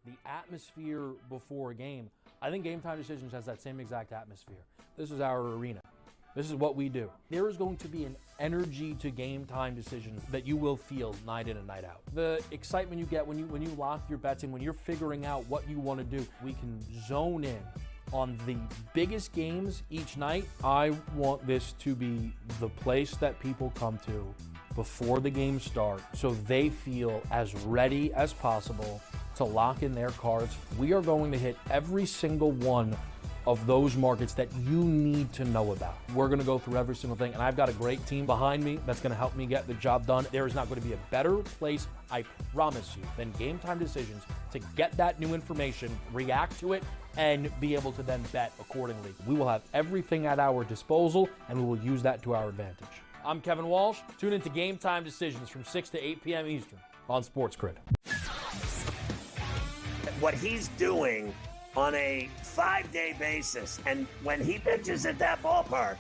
the atmosphere before a game, I think Game Time Decisions has that same exact atmosphere. This is our arena. This is what we do. There is going to be an energy to Game Time Decisions that you will feel night in and night out. The excitement you get when you lock your bets in, when you're figuring out what you want to do, we can zone in on the biggest games each night. I want this to be the place that people come to before the games start so they feel as ready as possible to lock in their cards. We are going to hit every single one of those markets that you need to know about. We're gonna go through every single thing, and I've got a great team behind me that's gonna help me get the job done. There is not gonna be a better place, I promise you, than Game Time Decisions to get that new information, react to it, and be able to then bet accordingly. We will have everything at our disposal, and we will use that to our advantage. I'm Kevin Walsh. Tune into Game Time Decisions from 6 to 8 p.m. Eastern on SportsGrid. What he's doing on a 5-day basis, and when he pitches at that ballpark,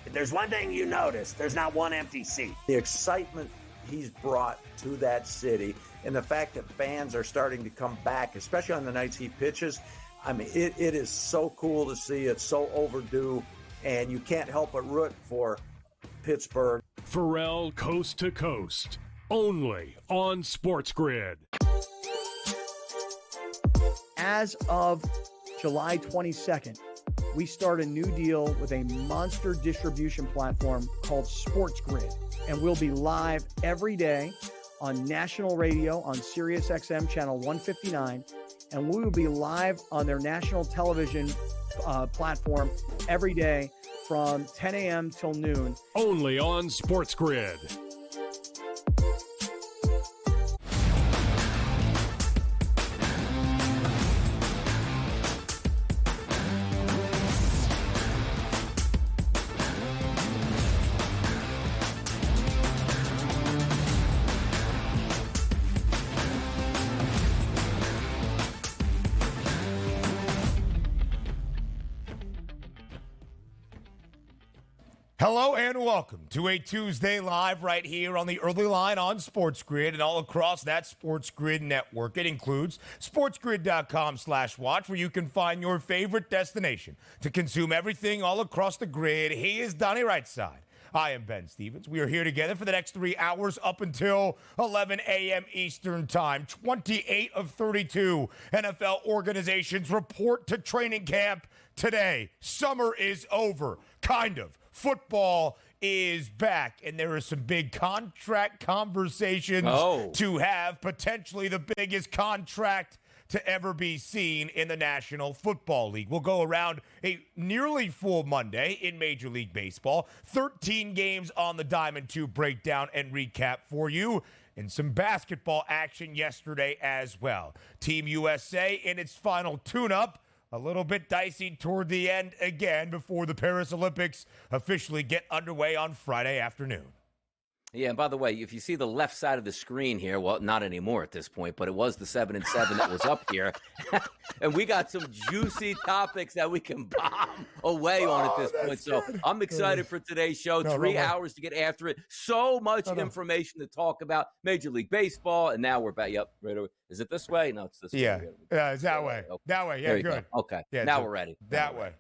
there's one thing you notice: there's not one empty seat. The excitement he's brought to that city, and the fact that fans are starting to come back, especially on the nights he pitches, I mean, it is so cool to see. It's so overdue, and you can't help but root for Pittsburgh. Pharrell Coast to Coast, only on SportsGrid. As of July 22nd, we start a new deal with a monster distribution platform called SportsGrid, and we'll be live every day on national radio on SiriusXM channel 159, and we will be live on their national television platform every day from 10 a.m. till noon. Only on SportsGrid. Hello and welcome to a Tuesday live right here on the early line on SportsGrid and all across that SportsGrid network. It includes sportsgrid.com/watch, where you can find your favorite destination to consume everything all across the grid. He is Donnie Rightside. I am Ben Stevens. We are here together for the next 3 hours up until 11 a.m. Eastern Time. 28 of 32 NFL organizations report to training camp today. Summer is over, kind of. Football is back, and there are some big contract conversations to have. Potentially the biggest contract to ever be seen in the National Football League. We'll go around a nearly full Monday in Major League Baseball. 13 games on the Diamond to break down and recap for you. And some basketball action yesterday as well. Team USA in its final tune-up. A little bit dicey toward the end again before the Paris Olympics officially get underway on Friday afternoon. Yeah, and by the way, if you see the left side of the screen here, well, not anymore at this point, but it was the 7-7 that was up here. And we got some juicy topics that we can bomb away on at this point. So I'm excited for today's show. 3 hours to get after it. So much information to talk about. Major League Baseball, and now we're back. Yep, right over. Is it this way? No, it's this way. Yeah, it's that way. Okay. That way, yeah, good. Go. Okay, yeah, now we're ready. That way.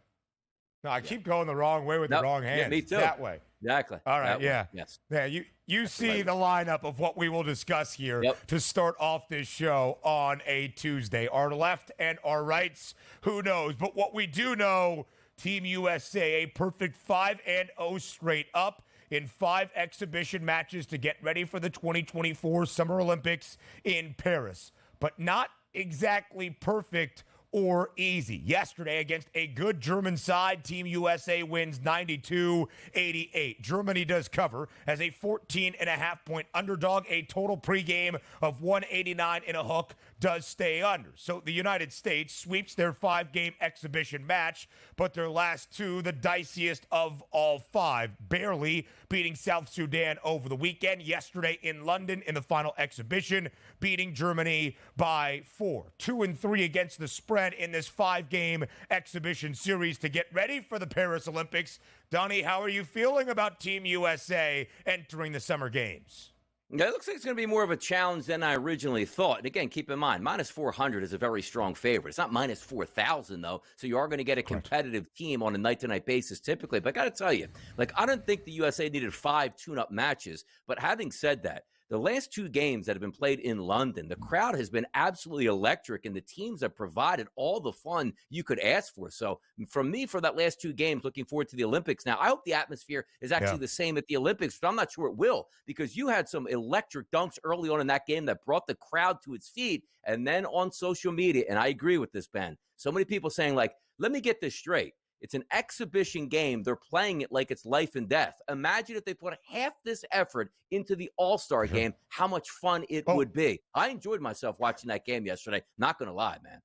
No, I keep going the wrong way with the wrong hand. Yeah, me too. That way. Exactly. All right, yeah. Yes. Yeah, you see the lineup of what we will discuss here to start off this show on a Tuesday. Our left and our rights, who knows? But what we do know, Team USA, a perfect 5-0 straight up in 5 exhibition matches to get ready for the 2024 Summer Olympics in Paris. But not exactly perfect or easy. Yesterday, against a good German side, Team USA wins 92-88. Germany does cover as a 14.5-point underdog. A total pregame of 189 in a hook does stay under. So the United States sweeps their 5-game exhibition match, but their last 2, the diciest of all 5, barely beating South Sudan over the weekend. Yesterday in London in the final exhibition, beating Germany by 4. 2-3 against the spread in this 5-game exhibition series to get ready for the Paris Olympics. Donnie, how are you feeling about Team USA entering the Summer Games? Yeah, it looks like it's going to be more of a challenge than I originally thought. And again, keep in mind, minus 400 is a very strong favorite. It's not minus 4,000, though. So you are going to get a competitive team on a night-to-night basis typically. But I got to tell you, I don't think the USA needed 5 tune-up matches. But having said that, the last 2 games that have been played in London, the crowd has been absolutely electric, and the teams have provided all the fun you could ask for. So from me, for that last 2 games, looking forward to the Olympics. Now, I hope the atmosphere is actually the same at the Olympics, but I'm not sure it will, because you had some electric dunks early on in that game that brought the crowd to its feet. And then on social media, and I agree with this, Ben, so many people saying, let me get this straight. It's an exhibition game. They're playing it like it's life and death. Imagine if they put half this effort into the All-Star game, how much fun it would be. I enjoyed myself watching that game yesterday. Not going to lie, man.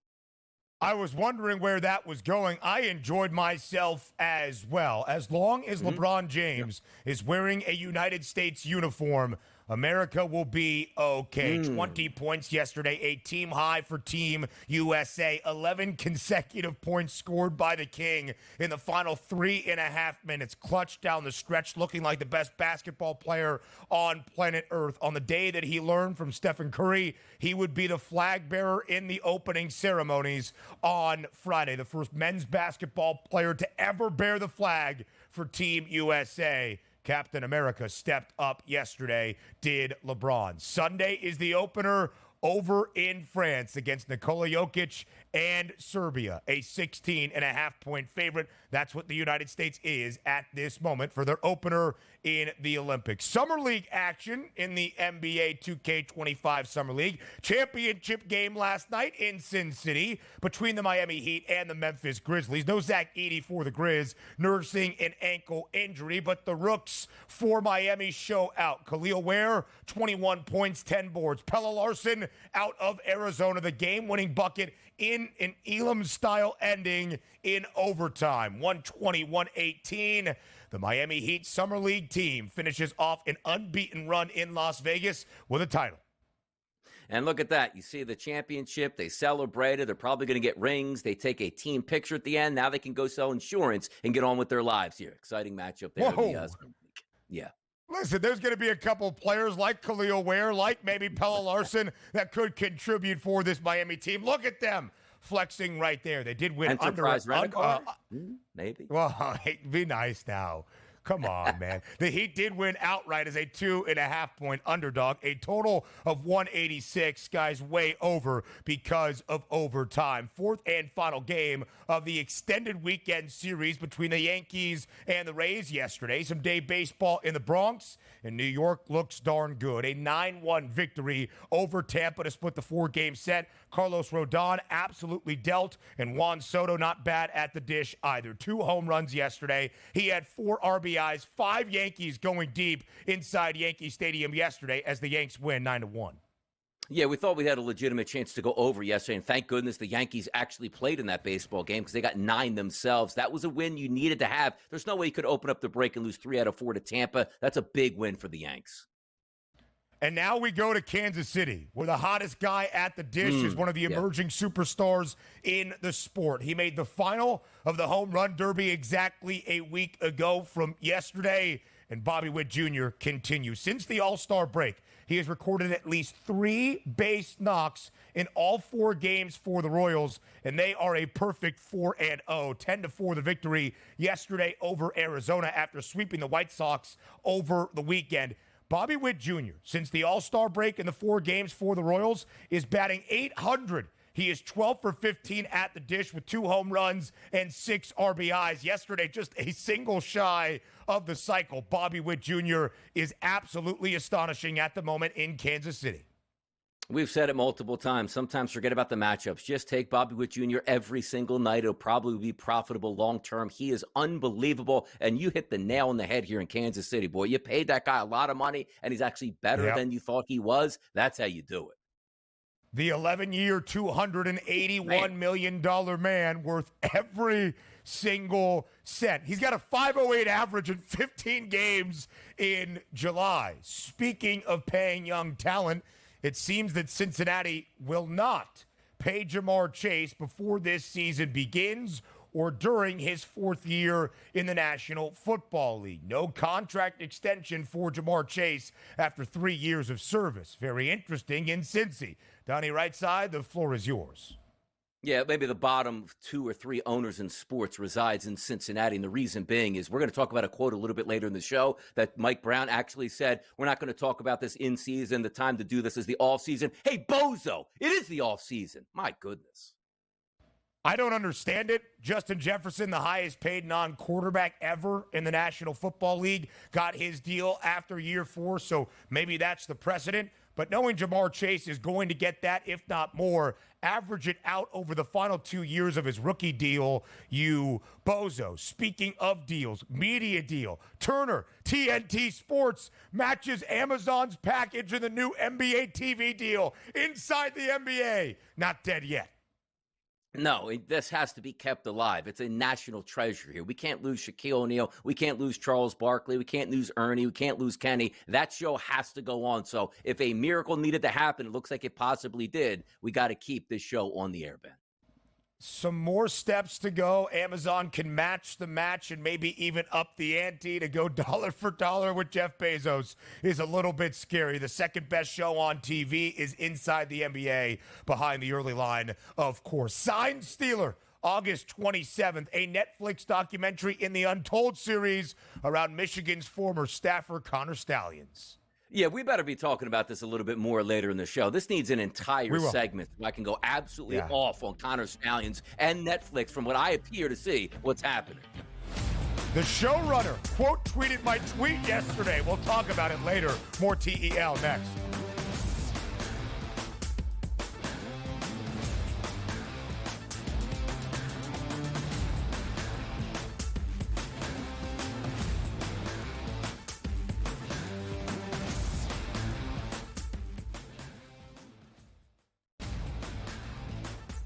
I was wondering where that was going. I enjoyed myself as well. As long as LeBron James is wearing a United States uniform, America will be okay. 20 points yesterday, a team high for Team USA. 11 consecutive points scored by the King in the final 3.5 minutes. Clutch down the stretch, looking like the best basketball player on planet Earth. On the day that he learned from Stephen Curry, he would be the flag bearer in the opening ceremonies on Friday. The first men's basketball player to ever bear the flag for Team USA. Captain America stepped up yesterday, did LeBron. Sunday is the opener over in France against Nikola Jokic and Serbia, a 16.5-point favorite. That's what the United States is at this moment for their opener in the Olympics. Summer League action in the NBA 2K25 Summer League. Championship game last night in Sin City between the Miami Heat and the Memphis Grizzlies. No Zach Edey for the Grizz, nursing an ankle injury, but the Rooks for Miami show out. Khalil Ware, 21 points, 10 boards. Pelle Larsson out of Arizona, the game-winning bucket in an Elam-style ending in overtime. 120-118. The Miami Heat Summer League team finishes off an unbeaten run in Las Vegas with a title. And look at that. You see the championship. They celebrated. They're probably going to get rings. They take a team picture at the end. Now they can go sell insurance and get on with their lives here. Exciting matchup there. Yeah. Listen, there's going to be a couple of players like Khalil Ware, like maybe Pelle Larsson, that could contribute for this Miami team. Look at them flexing right there. They did win Enterprise maybe. Well, be nice now. Come on, man. The Heat did win outright as a 2.5-point underdog. A total of 186. Guys, way over because of overtime. Fourth and final game of the extended weekend series between the Yankees and the Rays yesterday. Some day baseball in the Bronx, and New York looks darn good. A 9-1 victory over Tampa to split the 4-game set. Carlos Rodon absolutely dealt, and Juan Soto not bad at the dish either. 2 home runs yesterday. He had 4 RBIs, 5 Yankees going deep inside Yankee Stadium yesterday as the Yanks win 9-1. Yeah, we thought we had a legitimate chance to go over yesterday, and thank goodness the Yankees actually played in that baseball game because they got 9 themselves. That was a win you needed to have. There's no way you could open up the break and lose 3 out of 4 to Tampa. That's a big win for the Yanks. And now we go to Kansas City, where the hottest guy at the dish is one of the emerging superstars in the sport. He made the final of the Home Run Derby exactly a week ago from yesterday, and Bobby Witt Jr. continues. Since the All-Star break, he has recorded at least 3 base knocks in all 4 games for the Royals, and they are a perfect 4-0. 10-4 the victory yesterday over Arizona after sweeping the White Sox over the weekend. Bobby Witt Jr., since the All-Star break in the 4 games for the Royals, is batting .800. He is 12 for 15 at the dish with 2 home runs and 6 RBIs. Yesterday, just a single shy of the cycle. Bobby Witt Jr. is absolutely astonishing at the moment in Kansas City. We've said it multiple times. Sometimes forget about the matchups. Just take Bobby Witt Jr. every single night. It'll probably be profitable long-term. He is unbelievable, and you hit the nail on the head here in Kansas City, boy. You paid that guy a lot of money, and he's actually better than you thought he was. That's how you do it. The 11-year, $281 million man worth every single cent. He's got a .508 average in 15 games in July. Speaking of paying young talent, it seems that Cincinnati will not pay Jamar Chase before this season begins. or during his fourth year in the National Football League. No contract extension for Jamar Chase after 3 years of service. Very interesting in Cincy. Donnie, right side, the floor is yours. Yeah, maybe the bottom 2 or 3 owners in sports resides in Cincinnati. And the reason being is we're going to talk about a quote a little bit later in the show that Mike Brown actually said, we're not going to talk about this in season. The time to do this is the off season. Hey, bozo, it is the off season. My goodness. I don't understand it. Justin Jefferson, the highest paid non-quarterback ever in the National Football League, got his deal after year 4, so maybe that's the precedent. But knowing Jamar Chase is going to get that, if not more, average it out over the final 2 years of his rookie deal, you bozo. Speaking of deals, media deal. Turner, TNT Sports, matches Amazon's package in the new NBA TV deal inside the NBA. Not dead yet. No, this has to be kept alive. It's a national treasure here. We can't lose Shaquille O'Neal. We can't lose Charles Barkley. We can't lose Ernie. We can't lose Kenny. That show has to go on. So if a miracle needed to happen, it looks like it possibly did, we got to keep this show on the air, Ben. Some more steps to go. Amazon can match the match and maybe even up the ante. To go dollar for dollar with Jeff Bezos is a little bit scary. The second best show on TV is Inside the NBA, behind the early line, of course. Sign Stealer, August 27th, a Netflix documentary in the Untold series around Michigan's former staffer, Connor Stalions. Yeah, we better be talking about this a little bit more later in the show. This needs an entire segment so I can go absolutely off on Connor Stalions and Netflix from what I appear to see what's happening. The showrunner quote tweeted my tweet yesterday. We'll talk about it later. More TEL next.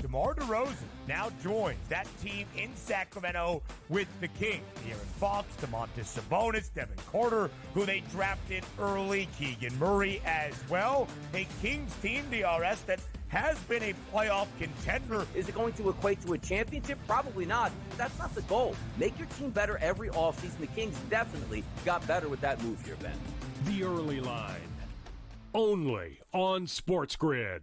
DeMar DeRozan now joins that team in Sacramento with the Kings. De'Aaron Fox, Domantas Sabonis, Devin Carter, who they drafted early, Keegan Murray as well. A Kings team, DRS, that has been a playoff contender. Is it going to equate to a championship? Probably not. That's not the goal. Make your team better every offseason. The Kings definitely got better with that move here, Ben. The Early Line, only on SportsGrid.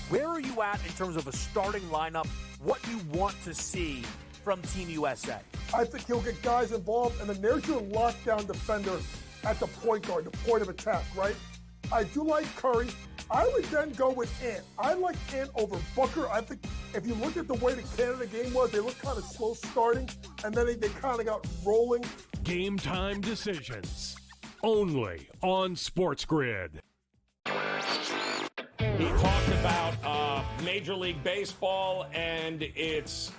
Where are you at in terms of a starting lineup, what you want to see from Team USA? I think he'll get guys involved, and then there's your lockdown defender at the point guard, the point of attack, right? I do like Curry. I would then go with Ant. I like Ant over Booker. I think if you look at the way the Canada game was, they looked kind of slow starting, and then they kind of got rolling. Game time decisions, only on SportsGrid. He talked about Major League Baseball and its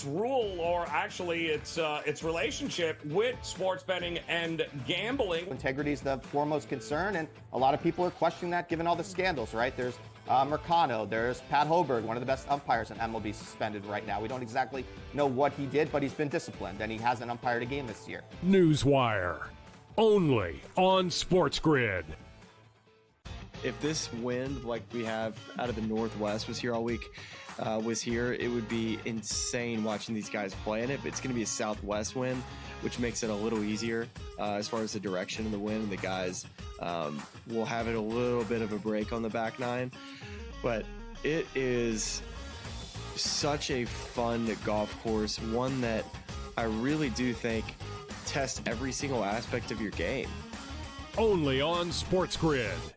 rule, or actually its relationship with sports betting and gambling. Integrity is the foremost concern, and a lot of people are questioning that given all the scandals, right? There's Mercano, there's Pat Hoberg, one of the best umpires in MLB, suspended right now. We don't exactly know what he did, but he's been disciplined, and he hasn't umpired a game this year. Newswire, only on SportsGrid. If this wind, like we have out of the Northwest, was here all week, it would be insane watching these guys play in it. But it's going to be a southwest wind, which makes it a little easier as far as the direction of the wind. And the guys will have it a little bit of a break on the back nine. But it is such a fun golf course, one that I really do think tests every single aspect of your game. Only on SportsGrid.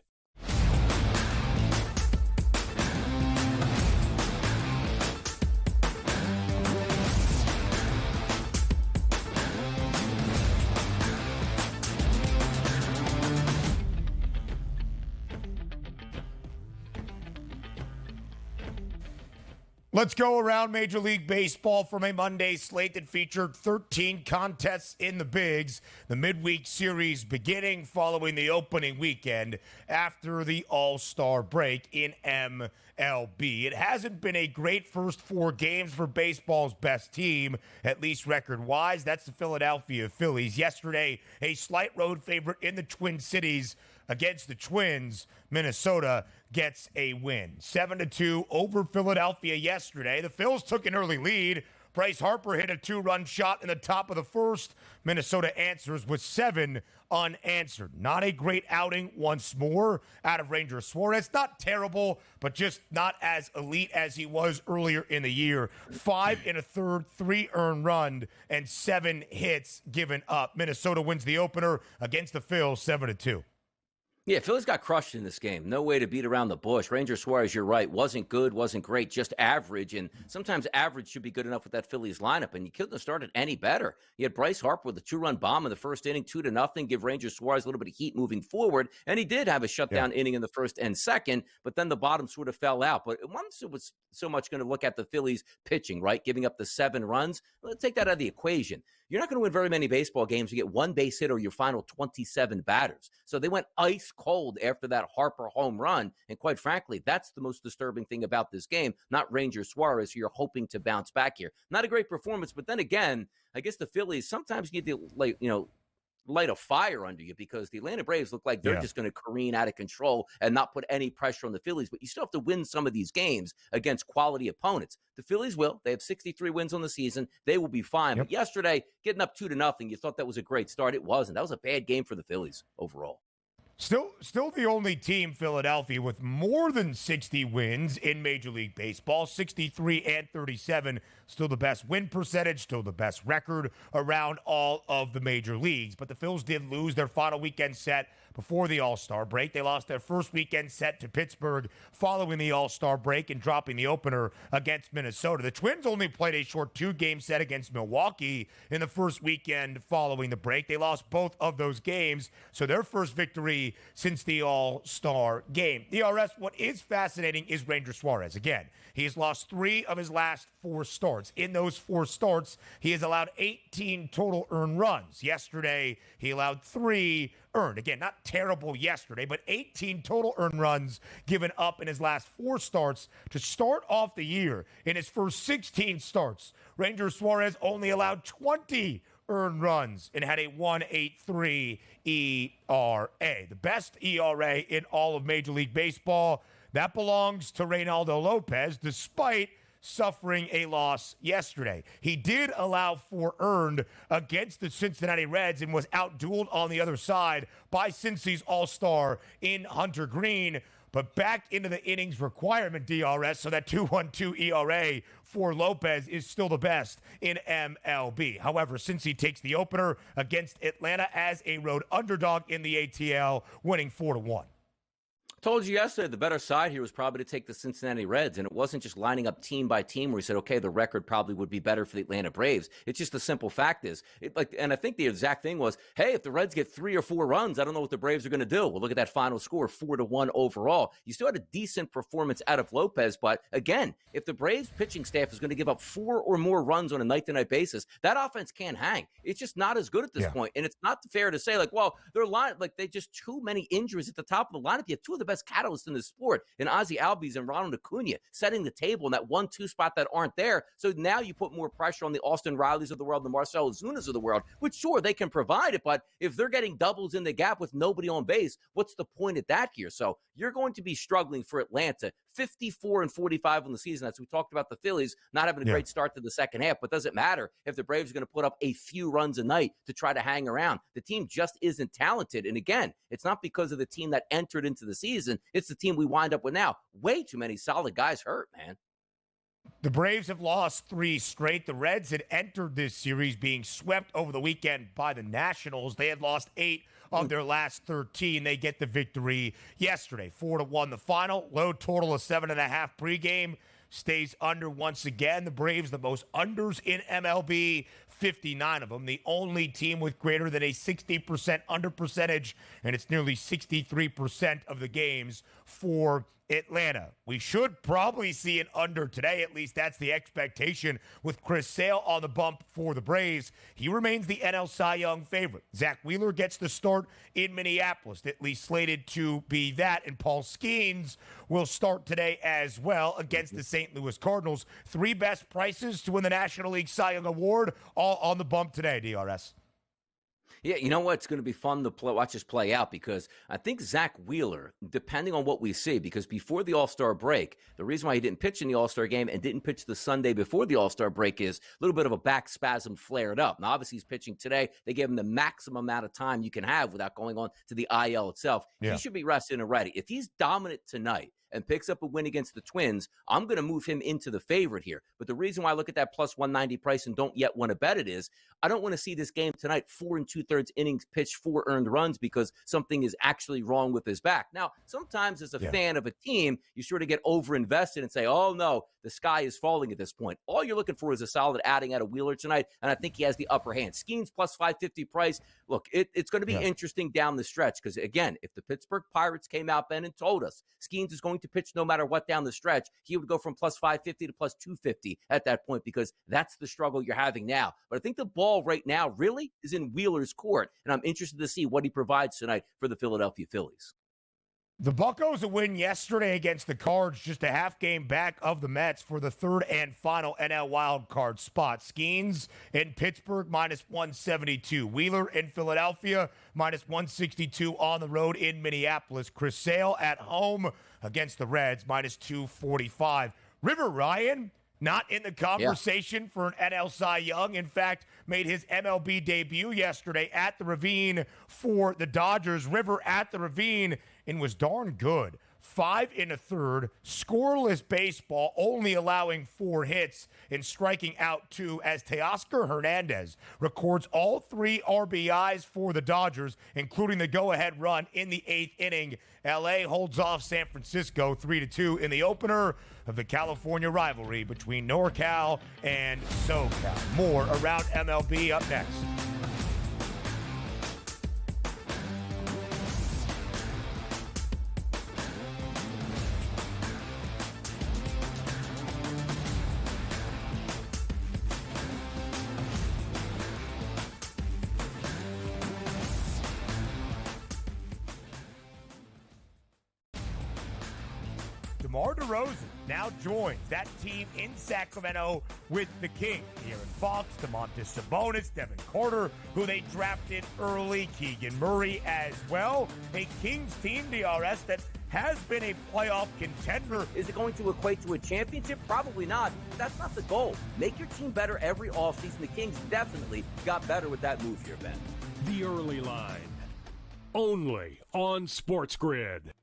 Let's go around Major League Baseball from a Monday slate that featured 13 contests in the bigs. The midweek series beginning following the opening weekend after the All-Star break in MLB. It hasn't been a great first 4 games for baseball's best team, at least record-wise. That's the Philadelphia Phillies. Yesterday, a slight road favorite in the Twin Cities against the Twins, Minnesota gets a win. 7-2 over Philadelphia yesterday. The Phils took an early lead. Bryce Harper hit a 2-run shot in the top of the first. Minnesota answers with 7 unanswered. Not a great outing once more out of Ranger Suarez. Not terrible, but just not as elite as he was earlier in the year. 5 1/3, 3 earned run, and 7 hits given up. Minnesota wins the opener against the Phils 7-2. Yeah, Phillies got crushed in this game. No way to beat around the bush. Ranger Suarez, you're right, wasn't good, wasn't great, just average. And sometimes average should be good enough with that Phillies lineup. And you couldn't have started any better. You had Bryce Harper with a 2-run bomb in the first inning, 2-0, give Ranger Suarez a little bit of heat moving forward. And he did have a shutdown inning in the first and second, but then the bottom sort of fell out. But one was so much going to look at the Phillies pitching, right? Giving up the 7 runs. Let's take that out of the equation. You're not going to win very many baseball games. You get 1 base hit or your final 27 batters. So they went ice cold after that Harper home run. And quite frankly, that's the most disturbing thing about this game, not Ranger Suarez, who you're hoping to bounce back here. Not a great performance, but then again, I guess the Phillies sometimes need to, light a fire under you, because the Atlanta Braves look like they're just going to careen out of control and not put any pressure on the Phillies. But you still have to win some of these games against quality opponents. The Phillies will. They have 63 wins on the season. They will be fine. But yesterday, getting up 2-0, you thought that was a great start. It wasn't. That was a bad game for the Phillies overall. Still the only team, Philadelphia, with more than 60 wins in Major League Baseball, 63 and 37. Still the best win percentage, still the best record around all of the major leagues. But the Phils did lose their final weekend set before the All-Star break. They lost their first weekend set to Pittsburgh following the All-Star break and dropping the opener against Minnesota. The Twins only played a short 2-game set against Milwaukee in the first weekend following the break. They lost both of those games, so their first victory since the All-Star game. DRS, what is fascinating is Ranger Suarez. Again, he has lost 3 of his last 4 starts. In those 4 starts, he has allowed 18 total earned runs. Yesterday, he allowed 3 earned. Again, not terrible yesterday, but 18 total earned runs given up in his last 4 starts. To start off the year, in his first 16 starts, Ranger Suarez only allowed 20 earned runs and had a 1.83 ERA. The best ERA in all of Major League Baseball. That belongs to Reynaldo Lopez, despite suffering a loss yesterday. He did allow 4 earned against the Cincinnati Reds and was outdueled on the other side by Cincy's all-star in Hunter Green. But back into the innings requirement, DRS, so that 2.12 ERA for Lopez is still the best in MLB. However, Cincy takes the opener against Atlanta as a road underdog in the ATL, winning 4-1. Told you yesterday, the better side here was probably to take the Cincinnati Reds, and it wasn't just lining up team by team where we said, okay, the record probably would be better for the Atlanta Braves. It's just the simple fact is, and I think the exact thing was, hey, if the Reds get 3 or 4 runs, I don't know what the Braves are going to do. Well, look at that final score, 4-1 overall. You still had a decent performance out of Lopez, but again, if the Braves pitching staff is going to give up 4 or more runs on a night-to-night basis, that offense can't hang. It's just not as good at this point, and it's not fair to say, they just too many injuries at the top of the lineup. You have 2 of the best catalysts in the sport in Ozzie Albies and Ronald Acuna, setting the table in that 1-2 spot that aren't there. So now you put more pressure on the Austin Rileys of the world, the Marcell Ozunas of the world, which sure, they can provide it, but if they're getting doubles in the gap with nobody on base, what's the point of that here? So you're going to be struggling for Atlanta. 54 and 45 on the season. As we talked about the Phillies not having a great start to the second half, but doesn't matter if the Braves are going to put up a few runs a night to try to hang around. The team just isn't talented. And again, it's not because of the team that entered into the season. It's the team we wind up with now. Way too many solid guys hurt, man. The Braves have lost 3 straight. The Reds had entered this series being swept over the weekend by the Nationals. They had lost 8 of their last 13. They get the victory yesterday. 4-1 the final. Low total of 7.5 pregame. Stays under once again. The Braves, the most unders in MLB, 59 of them. The only team with greater than a 60% under percentage, and it's nearly 63% of the games for Atlanta. We should probably see an under today. At least that's the expectation with Chris Sale on the bump for the Braves. He remains the NL Cy Young favorite. Zach Wheeler gets the start in Minneapolis, at least slated to be that. And Paul Skeens will start today as well against the St. Louis Cardinals. 3 best prices to win the National League Cy Young Award, all on the bump today, DRS. Yeah, you know what? It's going to be fun to watch this play out because I think Zach Wheeler, depending on what we see, because before the All-Star break, the reason why he didn't pitch in the All-Star game and didn't pitch the Sunday before the All-Star break is a little bit of a back spasm flared up. Now, obviously, he's pitching today. They gave him the maximum amount of time you can have without going on to the IL itself. Yeah. He should be rested and ready. If he's dominant tonight and picks up a win against the Twins, I'm going to move him into the favorite here. But the reason why I look at that plus 190 price and don't yet want to bet it is I don't want to see this game tonight 4 2/3 innings pitched, 4 earned runs because something is actually wrong with his back. Now, sometimes as a fan of a team, you sort of get overinvested and say, oh, no, the sky is falling at this point. All you're looking for is a solid outing out of Wheeler tonight, and I think he has the upper hand. Skeens plus 550 price. Look, it's going to be interesting down the stretch because, again, if the Pittsburgh Pirates came out, Ben, and told us Skeens is going to pitch no matter what down the stretch, he would go from plus 550 to plus 250 at that point because that's the struggle you're having now. But I think the ball right now really is in Wheeler's court, and I'm interested to see what he provides tonight for the Philadelphia Phillies. The Buccos a win yesterday against the Cards, just a half game back of the Mets for the third and final NL wildcard spot. Skeens in Pittsburgh, minus 172. Wheeler in Philadelphia, minus 162 on the road in Minneapolis. Chris Sale at home against the Reds, minus 245. River Ryan, not in the conversation for an NL Cy Young. In fact, made his MLB debut yesterday at the Ravine for the Dodgers. River at the Ravine and was darn good. 5 1/3, scoreless baseball, only allowing 4 hits and striking out 2 as Teoscar Hernandez records all 3 RBIs for the Dodgers, including the go-ahead run in the 8th inning. LA holds off San Francisco 3-2 in the opener of the California rivalry between NorCal and SoCal. More around MLB up next. DeMar DeRozan now joins that team in Sacramento with the Kings. De'Aaron Fox, Domantas Sabonis, Devin Carter, who they drafted early, Keegan Murray as well. A Kings team, DRS, that has been a playoff contender. Is it going to equate to a championship? Probably not. That's not the goal. Make your team better every offseason. The Kings definitely got better with that move here, Ben. The early line. Only on SportsGrid.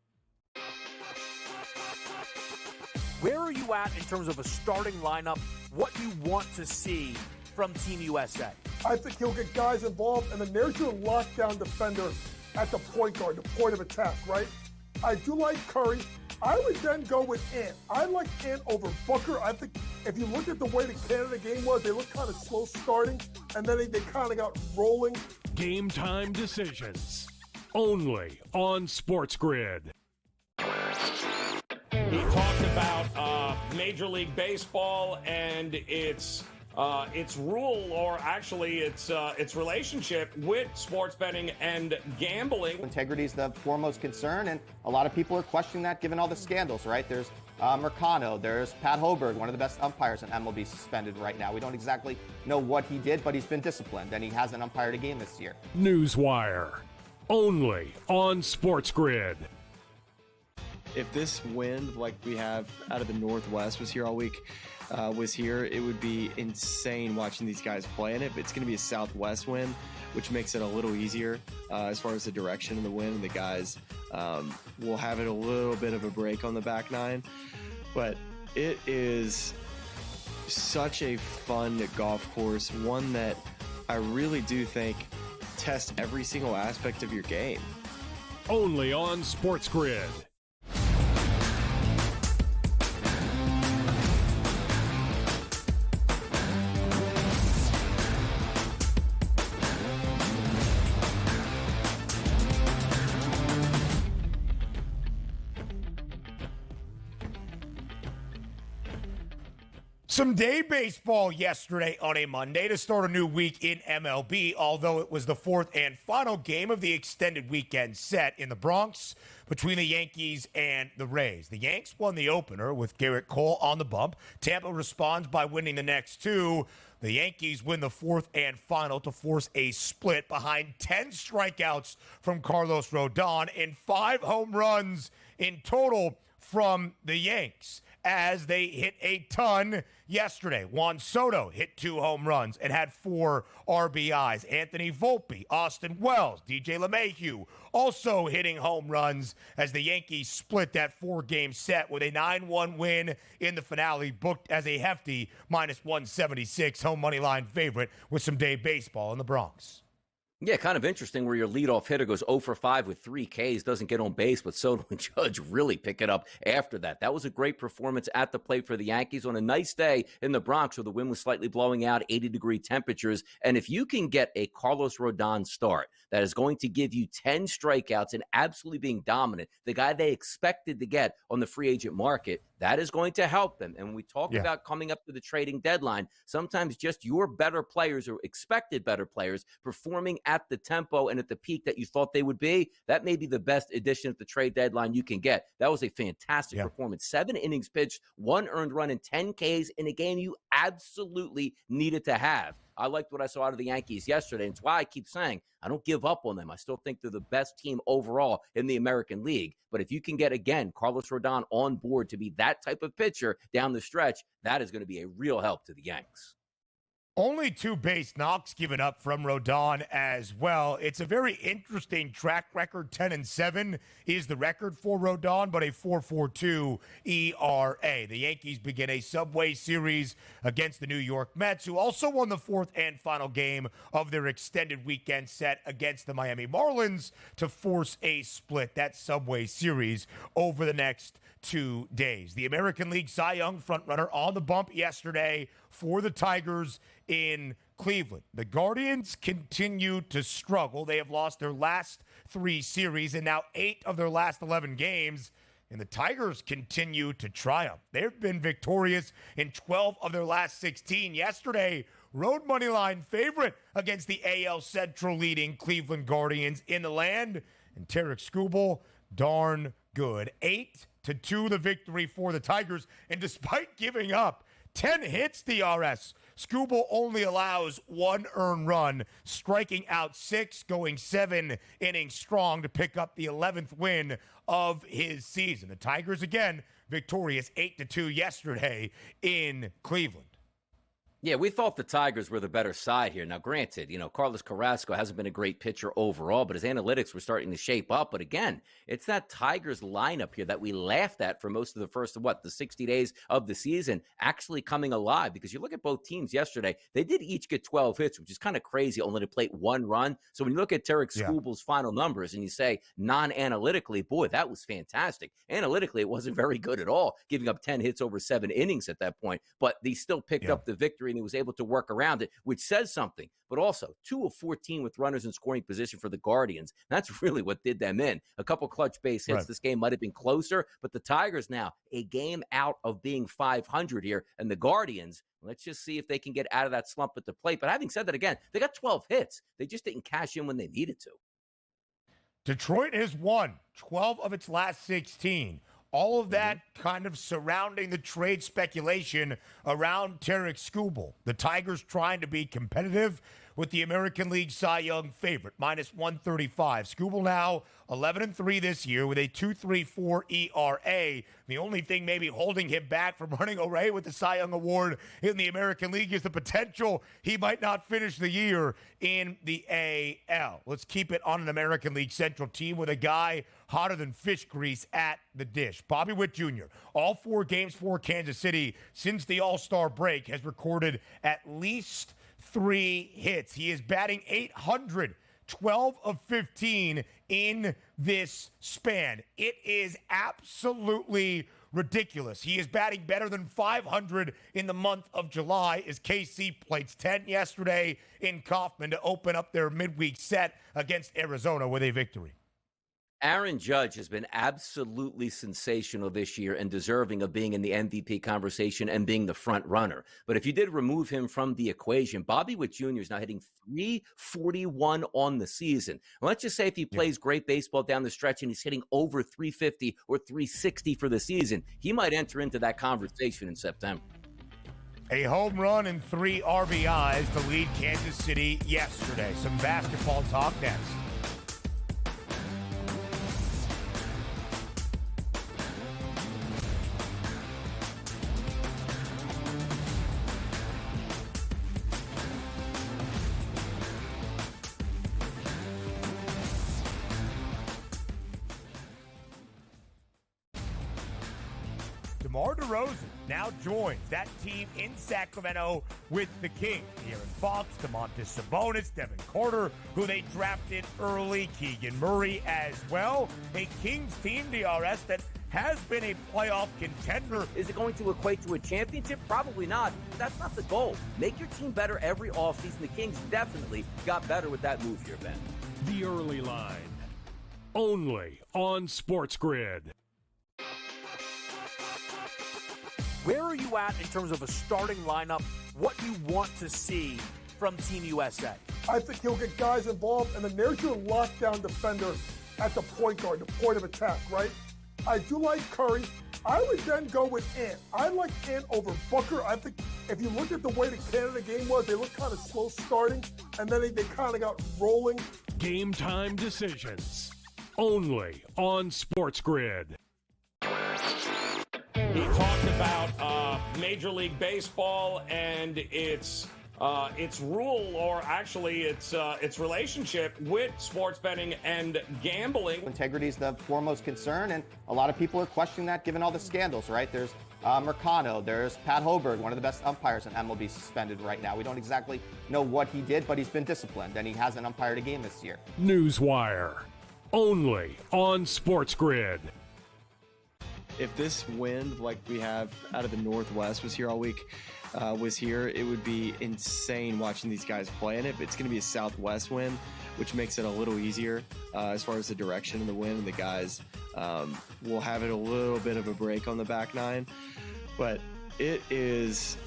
Where are you at in terms of a starting lineup, what you want to see from Team USA? I think he'll get guys involved, and then there's your lockdown defender at the point guard, the point of attack, right? I do like Curry. I would then go with Ant. I like Ant over Booker. I think if you look at the way the Canada game was, they looked kind of slow starting, and then they kind of got rolling. Game time decisions. Only on SportsGrid. He talked about Major League Baseball and its rule, or actually its relationship with sports betting and gambling. Integrity is the foremost concern, and a lot of people are questioning that given all the scandals, right? There's Mercano, there's Pat Hoberg, one of the best umpires in MLB, suspended right now. We don't exactly know what he did, but he's been disciplined, and he hasn't umpired a game this year. Newswire. Only on SportsGrid. If this wind, like we have out of the Northwest, was here all week, it would be insane watching these guys play in it. But it's going to be a southwest wind, which makes it a little easier as far as the direction of the wind. And the guys will have it a little bit of a break on the back nine. But it is such a fun golf course, one that I really do think tests every single aspect of your game. Only on SportsGrid. Some day baseball yesterday on a Monday to start a new week in MLB, although it was the 4th and final game of the extended weekend set in the Bronx between the Yankees and the Rays. The Yanks won the opener with Garrett Cole on the bump. Tampa responds by winning the next 2. The Yankees win the fourth and final to force a split behind 10 strikeouts from Carlos Rodon and 5 home runs in total from the Yanks as they hit a ton yesterday. Juan Soto hit 2 home runs and had 4 RBIs. Anthony Volpe, Austin Wells, DJ LeMahieu also hitting home runs as the Yankees split that 4-game set with a 9-1 win in the finale, booked as a hefty -176 home money line favorite with some day baseball in the Bronx. Yeah, kind of interesting where your leadoff hitter goes 0 for 5 with 3 Ks, doesn't get on base, but Soto and Judge really pick it up after that. That was a great performance at the plate for the Yankees on a nice day in the Bronx where the wind was slightly blowing out, 80-degree temperatures. And if you can get a Carlos Rodon start that is going to give you 10 strikeouts and absolutely being dominant, the guy they expected to get on the free agent market, that is going to help them. And when we talk about coming up to the trading deadline, sometimes just your better players or expected better players performing at the tempo and at the peak that you thought they would be, that may be the best addition at the trade deadline you can get. That was a fantastic performance. 7 innings pitched, 1 earned run, and 10 Ks in a game you absolutely needed to have. I liked what I saw out of the Yankees yesterday. And it's why I keep saying I don't give up on them. I still think they're the best team overall in the American League. But if you can get, again, Carlos Rodon on board to be that type of pitcher down the stretch, that is going to be a real help to the Yanks. Only 2 base knocks given up from Rodon as well. It's a very interesting track record. 10-7 is the record for Rodon, but a 4.42 ERA. The Yankees begin a Subway Series against the New York Mets, who also won the 4th and final game of their extended weekend set against the Miami Marlins to force a split. That Subway Series over the next 2 days. The American League Cy Young frontrunner on the bump yesterday for the Tigers in Cleveland. The Guardians continue to struggle. They have lost their last 3 series and now 8 of their last 11 games. And the Tigers continue to triumph. They've been victorious in 12 of their last 16. Yesterday, road money line favorite against the AL Central leading Cleveland Guardians in the land. And Tarek Skubal, darn good. 8-2 the victory for the Tigers. And despite giving up 10 hits, DRS, Skubal only allows 1 earned run, striking out 6, going 7 innings strong to pick up the 11th win of his season. The Tigers, again, victorious 8-2 yesterday in Cleveland. Yeah, we thought the Tigers were the better side here. Now, granted, Carlos Carrasco hasn't been a great pitcher overall, but his analytics were starting to shape up. But again, it's that Tigers lineup here that we laughed at for most of the first, the 60 days of the season actually coming alive. Because you look at both teams yesterday, they did each get 12 hits, which is kind of crazy, only to plate 1 run. So when you look at Tarek Skubal's final numbers and you say non-analytically, boy, that was fantastic. Analytically, it wasn't very good at all, giving up 10 hits over 7 innings at that point. But they still picked up the victory, and he was able to work around it, which says something. But also 2 of 14 with runners in scoring position for the Guardians. That's really what did them in. A couple clutch base hits. Right. This game might have been closer, but the Tigers now a game out of being 500 here, and the Guardians, let's just see if they can get out of that slump at the plate. But having said that, again, they got 12 hits. They just didn't cash in when they needed to. Detroit has won 12 of its last 16. All of that kind of surrounding the trade speculation around Tarek Skubal. The Tigers trying to be competitive with the American League Cy Young favorite, -135. Skubal now 11-3 this year with a 2.34 ERA. The only thing maybe holding him back from running away with the Cy Young Award in the American League is the potential he might not finish the year in the AL. Let's keep it on an American League Central team with a guy hotter than fish grease at the dish. Bobby Witt Jr., all 4 games for Kansas City since the All-Star break, has recorded at least 3 hits. He is batting .800, 12 of 15 in this span. It is absolutely ridiculous. He is batting better than .500 in the month of July as KC plates 10 yesterday in Kauffman to open up their midweek set against Arizona with a victory. Aaron Judge has been absolutely sensational this year and deserving of being in the MVP conversation and being the front runner. But if you did remove him from the equation, Bobby Witt Jr. is now hitting .341 on the season. And let's just say if he plays great baseball down the stretch and he's hitting over .350 or .360 for the season, he might enter into that conversation in September. A home run and 3 RBIs to lead Kansas City yesterday. Some basketball talk next. DeMar DeRozan now joins that team in Sacramento with the Kings. De'Aaron Fox, Domantas Sabonis, Devin Carter, who they drafted early, Keegan Murray as well. A Kings team, DRS, that has been a playoff contender. Is it going to equate to a championship? Probably not. But that's not the goal. Make your team better every offseason. The Kings definitely got better with that move here, Ben. The Early Line. Only on SportsGrid. Where are you at in terms of a starting lineup, what you want to see from Team USA? I think he'll get guys involved, and then there's your lockdown defender at the point guard, the point of attack, right? I do like Curry. I would then go with Ant. I like Ant over Booker. I think if you look at the way the Canada game was, they looked kind of slow starting, and then they kind of got rolling. Game time decisions. Only on SportsGrid. He talked about Major League Baseball and its rule, or actually its relationship with sports betting and gambling. Integrity is the foremost concern, and a lot of people are questioning that given all the scandals, right? There's Mercano, there's Pat Hoberg, one of the best umpires in MLB, suspended right now. We don't exactly know what he did, but he's been disciplined, and he hasn't umpired a game this year. Newswire. Only on SportsGrid. If this wind like we have out of the Northwest was here all week, it would be insane watching these guys play in it. But it's going to be a southwest wind, which makes it a little easier as far as the direction of the wind. And the guys will have it a little bit of a break on the back nine. But it is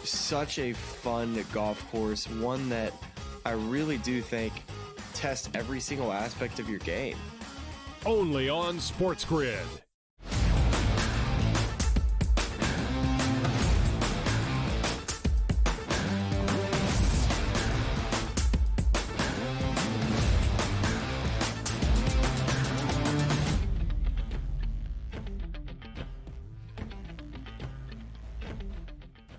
such a fun golf course, one that I really do think tests every single aspect of your game. Only on SportsGrid.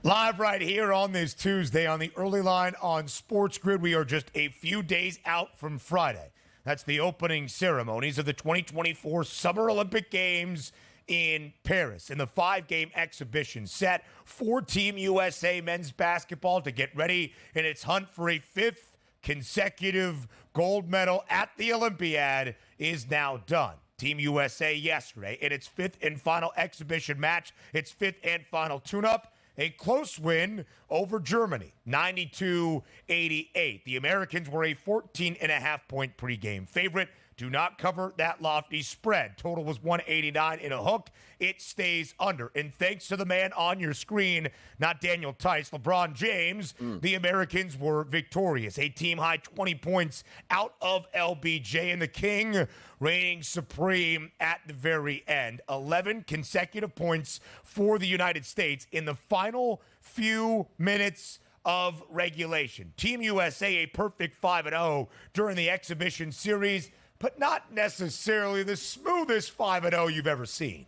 Live right here on this Tuesday on the Early Line on SportsGrid. We are just a few days out from Friday. That's the opening ceremonies of the 2024 Summer Olympic Games in Paris in the 5-game exhibition set for Team USA men's basketball to get ready in its hunt for a 5th consecutive gold medal at the Olympiad is now done. Team USA yesterday in its 5th and final exhibition match, its 5th and final tune-up, a close win over Germany, 92-88. The Americans were a 14.5-point pregame favorite. Do not cover that lofty spread. Total was 189 in a hook. It stays under. And thanks to the man on your screen, not Daniel Tice, LeBron James, the Americans were victorious. A team-high 20 points out of LBJ, and the King reigning supreme at the very end. 11 consecutive points for the United States in the final few minutes of regulation. Team USA a perfect 5-0 during the exhibition series, but not necessarily the smoothest 5-0 you've ever seen.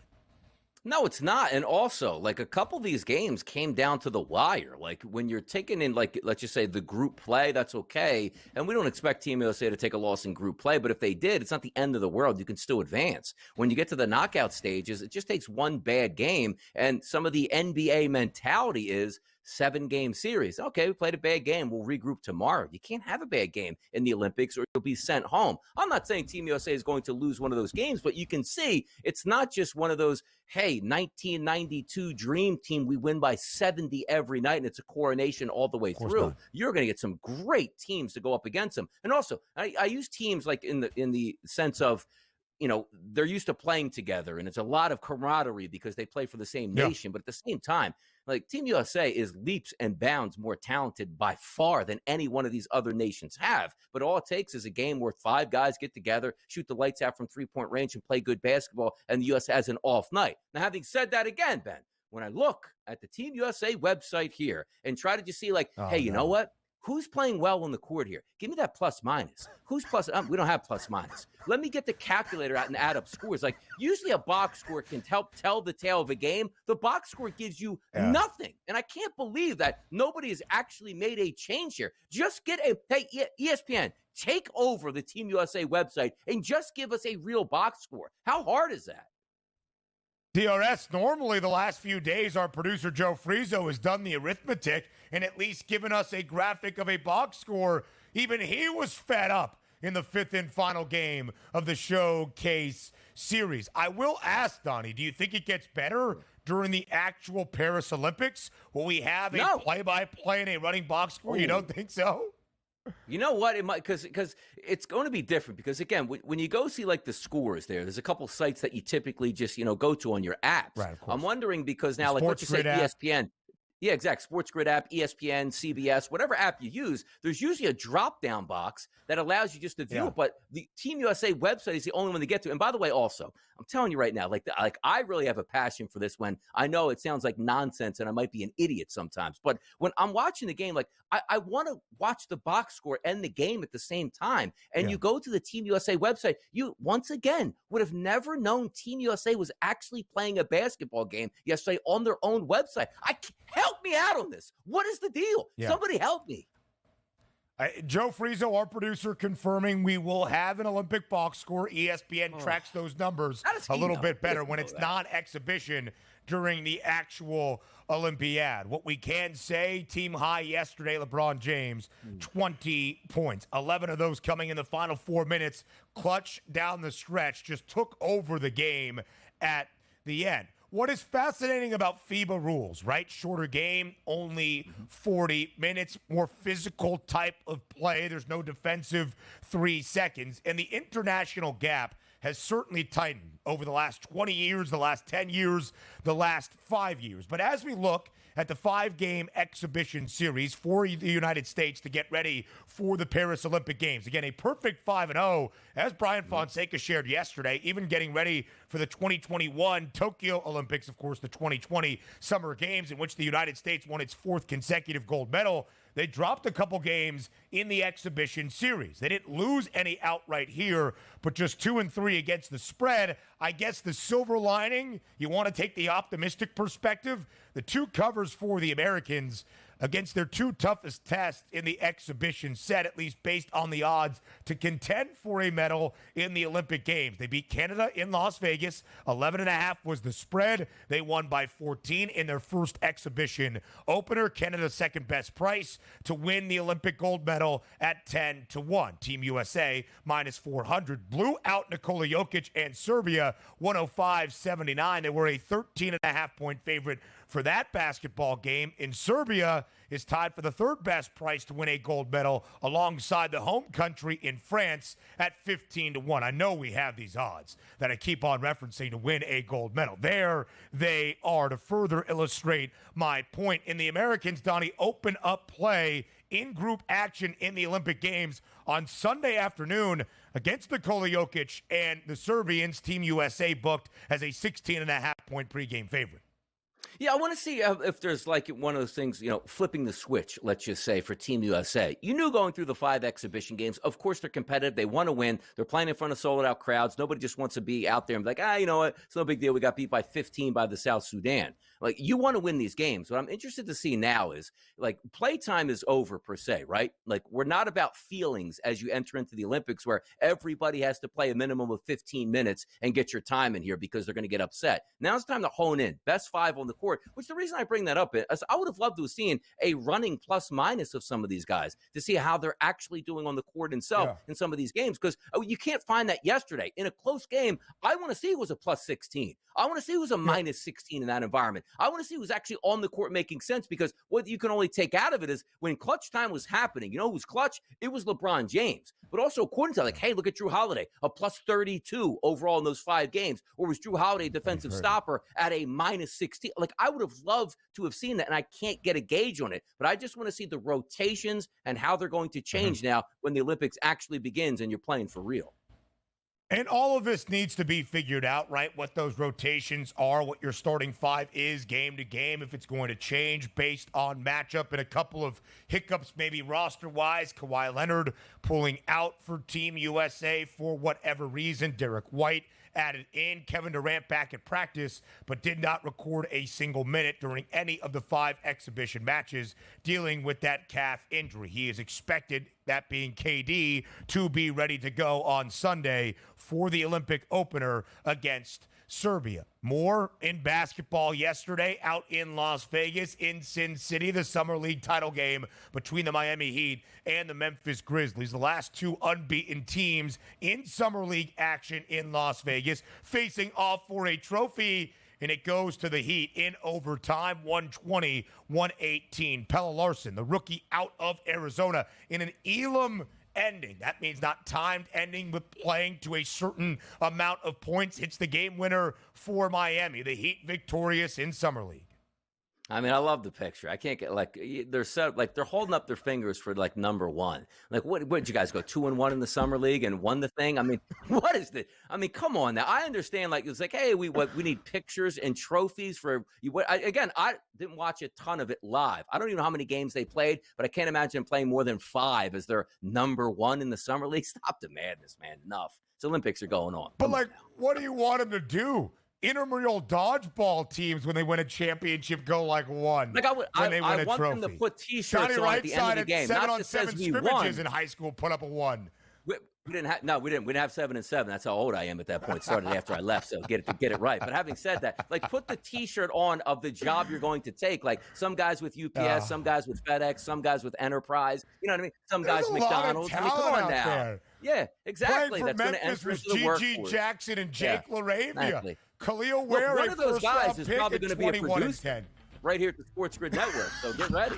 No, it's not. And also, like, a couple of these games came down to the wire. Like, when you're taking in, like, let's just say the group play, that's okay. And we don't expect Team USA to take a loss in group play. But if they did, it's not the end of the world. You can still advance. When you get to the knockout stages, it just takes one bad game. And some of the NBA mentality is 7-game series. Okay, we played a bad game. We'll regroup tomorrow. You can't have a bad game in the Olympics or you'll be sent home. I'm not saying Team USA is going to lose one of those games, but you can see it's not just one of those, hey, 1992 dream team, we win by 70 every night and it's a coronation all the way through. Not. You're going to get some great teams to go up against them. And also, I use teams like in the sense of, you know, they're used to playing together and it's a lot of camaraderie because they play for the same nation. But at the same time, like, Team USA is leaps and bounds more talented by far than any one of these other nations have. But all it takes is a game where 5 guys get together, shoot the lights out from 3-point range and play good basketball, and the U.S. has an off night. Now, having said that again, Ben, when I look at the Team USA website here and try to just see hey, you know what? Who's playing well on the court here? Give me that plus minus. Who's plus? We don't have plus minus. Let me get the calculator out and add up scores. Usually a box score can help tell the tale of a game. The box score gives you nothing. And I can't believe that nobody has actually made a change here. Just get hey, ESPN, take over the Team USA website and just give us a real box score. How hard is that? DRS, normally the last few days, our producer Joe Frizo has done the arithmetic and at least given us a graphic of a box score. Even he was fed up in the fifth and final game of the Showcase Series. I will ask, Donnie, do you think it gets better during the actual Paris Olympics? Will we have a play-by-play and a running box score? You don't think so? You know what? It might, because it's going to be different. Because again, when you go see the scores there's a couple sites that you typically just go to on your apps. Right, of course. I'm wondering because now let's just say ESPN. Yeah, exact. SportsGrid app, ESPN, CBS, whatever app you use, there's usually a drop-down box that allows you just to view it. But the Team USA website is the only one to get to. And by the way, also, I'm telling you right now, I really have a passion for this when I know it sounds like nonsense and I might be an idiot sometimes. But when I'm watching the game, I want to watch the box score and the game at the same time. And you go to the Team USA website, you once again would have never known Team USA was actually playing a basketball game yesterday on their own website. Help me out on this. What is the deal? Somebody help me. Joe Frizo, our producer, confirming we will have an Olympic box score. ESPN tracks those numbers a little bit better when it's non-exhibition during the actual Olympiad. What we can say, team high yesterday, LeBron James, 20 points. 11 of those coming in the final 4 minutes. Clutch down the stretch, just took over the game at the end. What is fascinating about FIBA rules, right? Shorter game, only 40 minutes, more physical type of play. There's no defensive 3 seconds. And the international gap has certainly tightened over the last 20 years, the last 10 years, the last 5 years. But as we look at the 5-game exhibition series for the United States to get ready for the Paris Olympic Games. Again, a perfect 5-0, as Brian Fonseca shared yesterday, even getting ready for the 2021 Tokyo Olympics, of course, the 2020 Summer Games, in which the United States won its 4th consecutive gold medal. They dropped a couple games in the exhibition series. They didn't lose any outright here, but just 2-3 against the spread. I guess the silver lining, you want to take the optimistic perspective, the 2 covers for the Americans against their 2 toughest tests in the exhibition set, at least based on the odds to contend for a medal in the Olympic Games. They beat Canada in Las Vegas. 11.5 was the spread. They won by 14 in their first exhibition opener. Canada's second best price to win the Olympic gold medal at 10-1. Team USA minus 400. Blew out Nikola Jokic and Serbia 105-79. They were a 13.5-point favorite for that basketball game. In Serbia is tied for the 3rd best price to win a gold medal alongside the home country in France at 15-1. I know we have these odds that I keep on referencing to win a gold medal. There they are to further illustrate my point. In the Americans, Donnie, open up play in group action in the Olympic Games on Sunday afternoon against Nikola Jokic and the Serbians. Team USA booked as a 16.5-point pregame favorite. Yeah, I want to see if there's one of those things, flipping the switch, let's just say, for Team USA. You knew going through the 5 exhibition games, of course, they're competitive. They want to win. They're playing in front of sold-out crowds. Nobody just wants to be out there and be like, you know what? It's no big deal. We got beat by 15 by the South Sudan. You want to win these games. What I'm interested to see now is, playtime is over, per se, right? We're not about feelings as you enter into the Olympics where everybody has to play a minimum of 15 minutes and get your time in here because they're going to get upset. Now it's time to hone in. Best 5 on the court, which the reason I bring that up is I would have loved to have seen a running plus minus of some of these guys to see how they're actually doing on the court itself in some of these games, because you can't find that yesterday. In a close game, I want to see it was a plus 16. I want to see it was a minus 16 in that environment. I want to see who's actually on the court making sense, because what you can only take out of it is when clutch time was happening, who was clutch? It was LeBron James. But also according to hey, look at Drew Holiday, a plus 32 overall in those 5 games. Or was Drew Holiday defensive stopper at a minus 16? I would have loved to have seen that, and I can't get a gauge on it. But I just want to see the rotations and how they're going to change now when the Olympics actually begins and you're playing for real. And all of this needs to be figured out, right? What those rotations are, what your starting five is game to game, if it's going to change based on matchup, and a couple of hiccups maybe roster-wise. Kawhi Leonard pulling out for Team USA for whatever reason. Derek White added in. Kevin Durant back at practice, but did not record a single minute during any of the 5 exhibition matches dealing with that calf injury. He is expected, that being KD, to be ready to go on Sunday for the Olympic opener against Serbia. More in basketball yesterday out in Las Vegas, in Sin City, the Summer League title game between the Miami Heat and the Memphis Grizzlies. The last 2 unbeaten teams in Summer League action in Las Vegas, facing off for a trophy, and it goes to the Heat in overtime, 120-118. Pelle Larsson, the rookie out of Arizona, in an Elam ending. That means not timed ending, but playing to a certain amount of points. Hits the game winner for Miami. The Heat victorious in Summer League. I mean, I love the picture. I can't get they're holding up their fingers for like number one. Like, what did you guys go 2-1 in the Summer League and won the thing? I mean, what is this? I mean, come on now. I understand. Like, it's like, hey, we need pictures and trophies for you. I didn't watch a ton of it live. I don't even know how many games they played, but I can't imagine playing more than 5 as their number one in the Summer League. Stop the madness, man. Enough. It's Olympics are going on. But what do you want them to do? Intramural dodgeball teams, when they win a championship, go like one. Like I want them to put T-shirts on at the end of the game. 7-on-7 scrimmages in high school put up a 1. We didn't have 7 and 7. That's how old I am at that point. Started after I left, so get it right. But having said that, like, put the T-shirt on of the job you're going to take. Like, some guys with UPS, some guys with FedEx, some guys with Enterprise. You know what I mean? Some guys McDonald's. I mean, come on now. There. Yeah, exactly. That's going to enter into the workforce. Jackson and Jake LaRavia. Exactly. Khalil Ware, one of those guys is probably going to be a 21 producer right here at the SportsGrid Network. So get ready.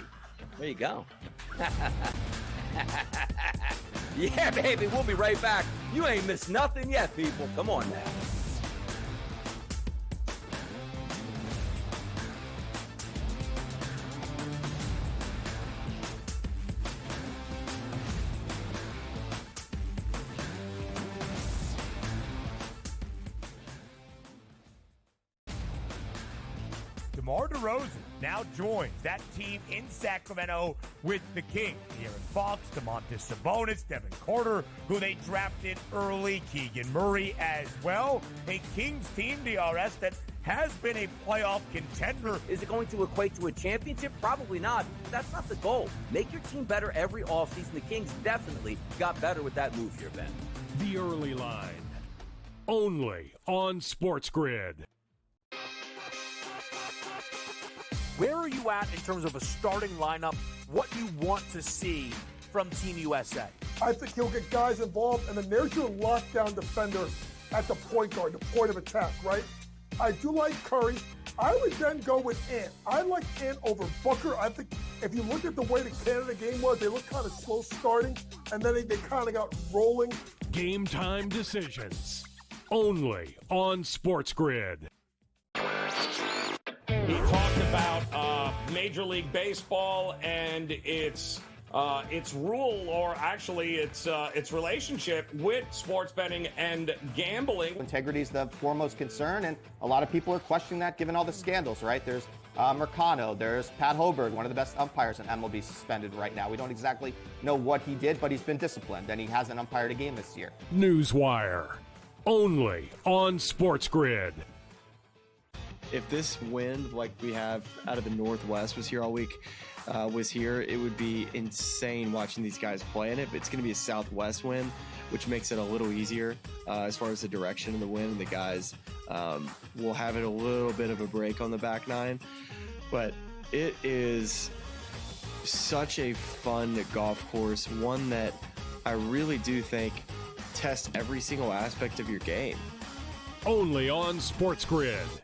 There you go. Yeah, baby. We'll be right back. You ain't missed nothing yet, people. Come on now. DeMar DeRozan now joins that team in Sacramento with the Kings. De'Aaron Fox, Domantas Sabonis, Devin Carter, who they drafted early, Keegan Murray as well. A Kings team, DRS, that has been a playoff contender. Is it going to equate to a championship? Probably not. That's not the goal. Make your team better every offseason. The Kings definitely got better with that move here, Ben. The Early Line. Only on SportsGrid. Where are you at in terms of a starting lineup, what you want to see from Team USA? I think he'll get guys involved, and then there's your lockdown defender at the point guard, the point of attack, right? I do like Curry. I would then go with Ant. I like Ant over Booker. I think if you look at the way the Canada game was, they looked kind of slow starting, and then they kind of got rolling. Game time decisions. Only on SportsGrid. He talked about Major League Baseball and its rule, or actually its relationship with sports betting and gambling. Integrity is the foremost concern, and a lot of people are questioning that given all the scandals, right? There's Mercano, there's Pat Hoberg, one of the best umpires in MLB, suspended right now. We don't exactly know what he did, but he's been disciplined, and he hasn't umpired a game this year. Newswire. Only on SportsGrid. If this wind, like we have out of the Northwest, was here all week, it would be insane watching these guys play in it. But it's going to be a southwest wind, which makes it a little easier as far as the direction of the wind. The guys will have it a little bit of a break on the back nine. But it is such a fun golf course, one that I really do think tests every single aspect of your game. Only on SportsGrid.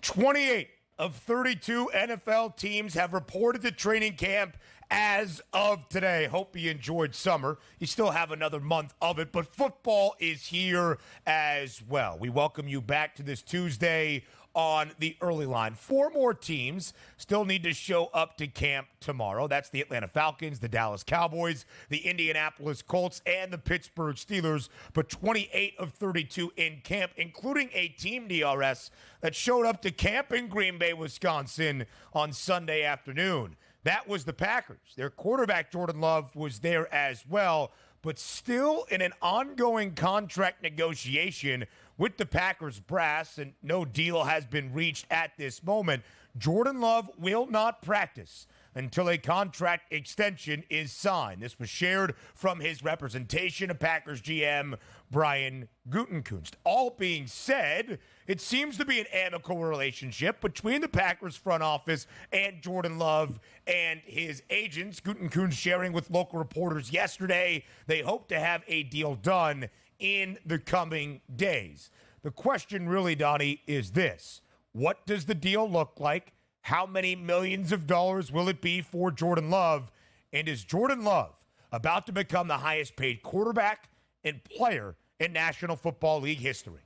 "28 of 32 NFL teams have reported to training camp as of today. Hope you enjoyed summer. You still have another month of it, but football is here as well. We welcome you back to this Tuesday on the early line. 4 more teams still need to show up to camp tomorrow. That's the Atlanta Falcons, the Dallas Cowboys, the Indianapolis Colts, and the Pittsburgh Steelers. But 28 of 32 in camp, including a team, DRS, that showed up to camp in Green Bay, Wisconsin on Sunday afternoon. That was the Packers. Their quarterback, Jordan Love, was there as well, but still in an ongoing contract negotiation with the Packers brass, and no deal has been reached at this moment. Jordan Love will not practice until a contract extension is signed. This was shared from his representation of Packers GM Brian Gutekunst. All being said, it seems to be an amicable relationship between the Packers front office and Jordan Love and his agents. Gutekunst sharing with local reporters yesterday they hope to have a deal done in the coming days. The question really, Donnie, is this. What does the deal look like? How many millions of dollars will it be for Jordan Love? And is Jordan Love about to become the highest paid quarterback and player in National Football League history?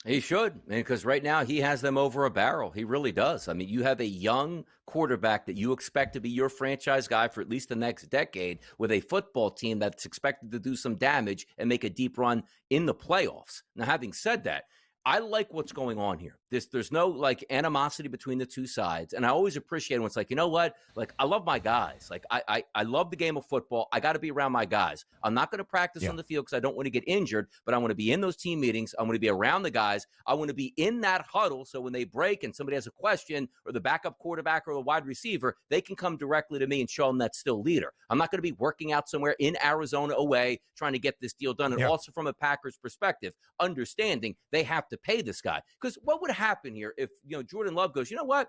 He should, because right now he has them over a barrel. He really does. I mean, you have a young quarterback that you expect to be your franchise guy for at least the next decade with a football team that's expected to do some damage and make a deep run in the playoffs. Now, having said that, I like what's going on here. There's no like animosity between the two sides. And I always appreciate when it's like, you know what? Like, I love my guys. Like, I love the game of football. I got to be around my guys. I'm not going to practice on the field because I don't want to get injured, but I want to be in those team meetings. I want to be around the guys. I want to be in that huddle. So when they break and somebody has a question or the backup quarterback or the wide receiver, they can come directly to me and show them that still leader. I'm not going to be working out somewhere in Arizona away trying to get this deal done. And also from a Packers perspective, understanding they have to pay this guy. Because what would happen here if, Jordan Love goes, you know what?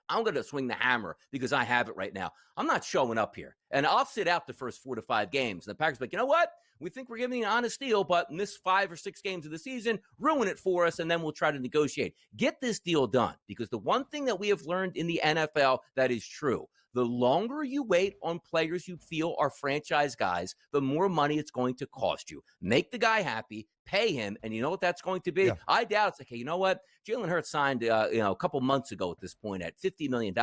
I'm going to swing the hammer because I have it right now. I'm not showing up here. And I'll sit out the first 4 to 5 games. And the Packers are like, you know what? We think we're giving you an honest deal, but in this 5 or 6 games of the season, ruin it for us, and then we'll try to negotiate. Get this deal done. Because the one thing that we have learned in the NFL that is true, the longer you wait on players you feel are franchise guys, the more money it's going to cost you. Make the guy happy, pay him, and you know what that's going to be? Yeah. I doubt it's like, hey, you know what? Jalen Hurts signed a couple months ago at this point at $50 million.